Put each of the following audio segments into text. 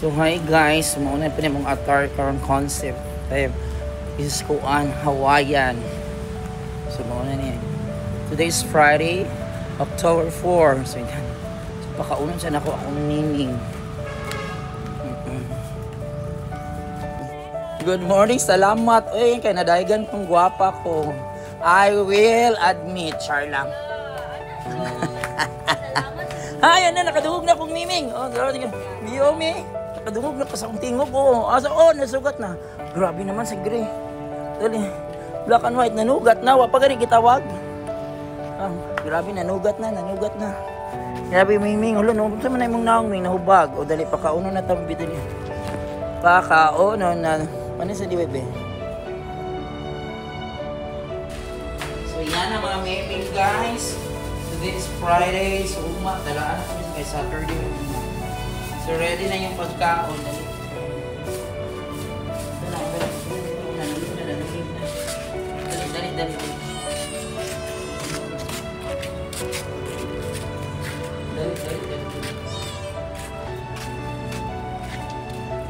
So hi guys, mauna pa mong attire karong concept. Tayo is kuan Hawaiian. So mauna niya. Today is Friday, October 4. So yan. So pakaunan siya nako akong nining. Good morning, salamat. Uy, kay nadaygan kong gwapa ko. I will admit, Charlang. Ay, yan na, nakadungog na kong miming. Oh, grabe. Miyomi. Nakadungog na pa sa kong tingog. Oh, nasugat na. Grabe naman si Gray. Dali. Black and white, nanugat na. Wapa gani kitawag. Grabe, nanugat na. Grabe, miming. Hulo, no? Saan man na yung naong may nahubag? O, dali, pakauno na tambi dali. Pakauno na. Ano sa di, bebe? So, yan ang mga miming, guys. Today is Friday, so dalaan na kami kay Saturday. So ready na yung pagkaon. Dali.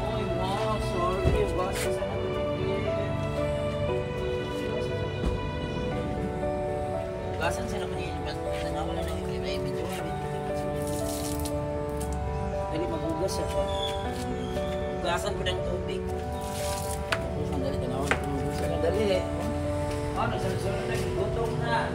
Oy, wow, sorry. Basta sana basan sila ko niya. Wala na yung medyo. Dali maghugas ako. Hugasan ko ng tubig. Sandali, tanawag ko maghugas. Sandali. Nagsasunod na. Gutom na.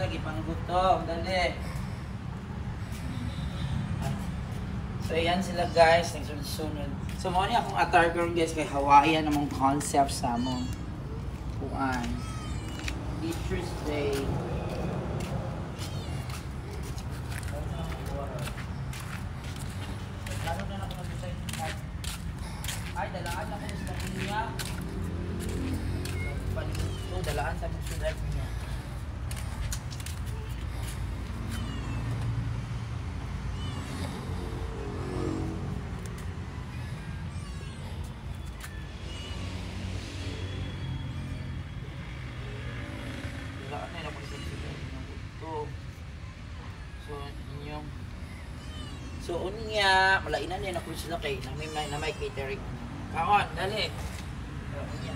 Lagi panggutom, dali. So ayan sila guys, nagsunod-sunod. So mo ni akong attire girl guys kay Hawaiian namong concept sa among kuan. Teacher's Day. Ay, dalaan na ko sa kanya. Dalaan sa susunod niya. So unya, malainan niya na kung sila kay na may catering. Kaon, dali. Unya.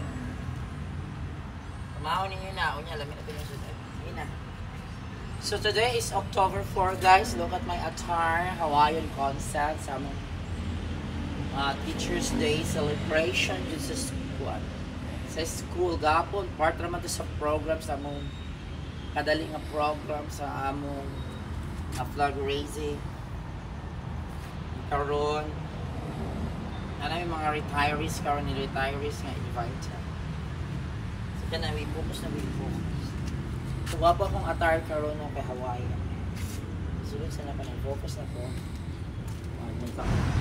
Kamahon ninyo na, unya lamin natin yung suday. Ina. So today is October 4 guys. Look at my attire, Hawaiian concept sa among Teacher's Day celebration dito sa school. Sa school gapon, part naman to sa program sa among kadali nga program sa among flag raising. Karon may mga retirees karon ni retirees nga invite. So kana we focus. So wapa kong attire karon no kay Hawaii. Sulod sana pa focus na ko.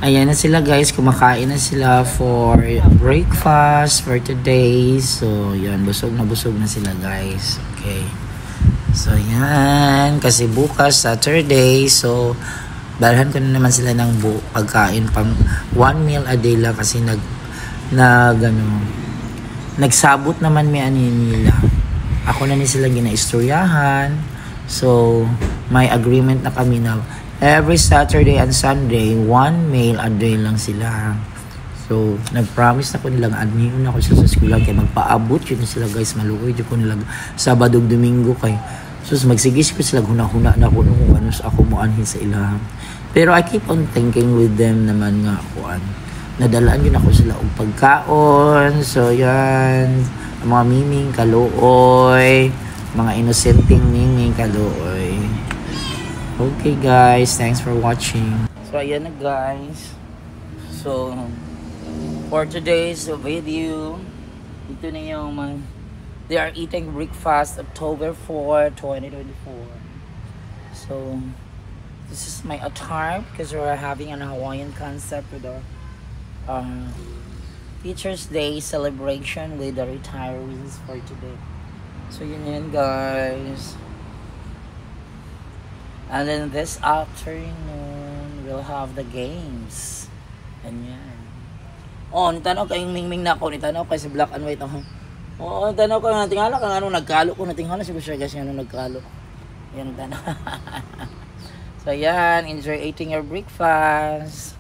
Ayan na sila guys, kumakain na sila for breakfast for today. So yan, busog na sila guys. Okay. So yan, kasi bukas Saturday, so dalhan ko na naman sila ng pagkain pang 1 meal a day lang kasi nagsabot naman may nila. Ako na ni sila ginaistoryahan. So may agreement na kami na every Saturday and Sunday 1 meal a day lang sila. So nag-promise na ko nilang admin na ko sa school kay magpaabot yun sila guys, maluoy yun ko nilang Sabado Domingo kay so magsigis ko sila huna-huna na ko kung ano ako mo anhin sa ilang. Pero I keep on thinking with them naman nga ako nadalaan yun ako sila og pagkaon. So yan, mga miming kaluoy, mga inosenteng miming kaluoy. Okay guys, thanks for watching. So ayan na guys. So for today's video, ito na yung they are eating breakfast October 4, 2024. So this is my attire because we're having an Hawaiian concept with our Teacher's Day celebration with the retirees for today. So yun guys. And then this afternoon, we'll have the games. Ganyan. Oh, nitanaw kayong mingming na ako. Nitanaw kayo sa black and white. Oo, nitanaw ko. Natingala ka nga nung nagkalo ko. Natingala siguro siya guys nga nung nagkalo. Yan, tanaw. So, yan. Enjoy eating your breakfast.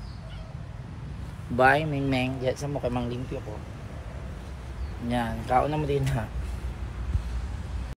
Bye, Mingming. Yan, sa mo kay Mang Limpyo ko. Yan. Kaon na mo din ha.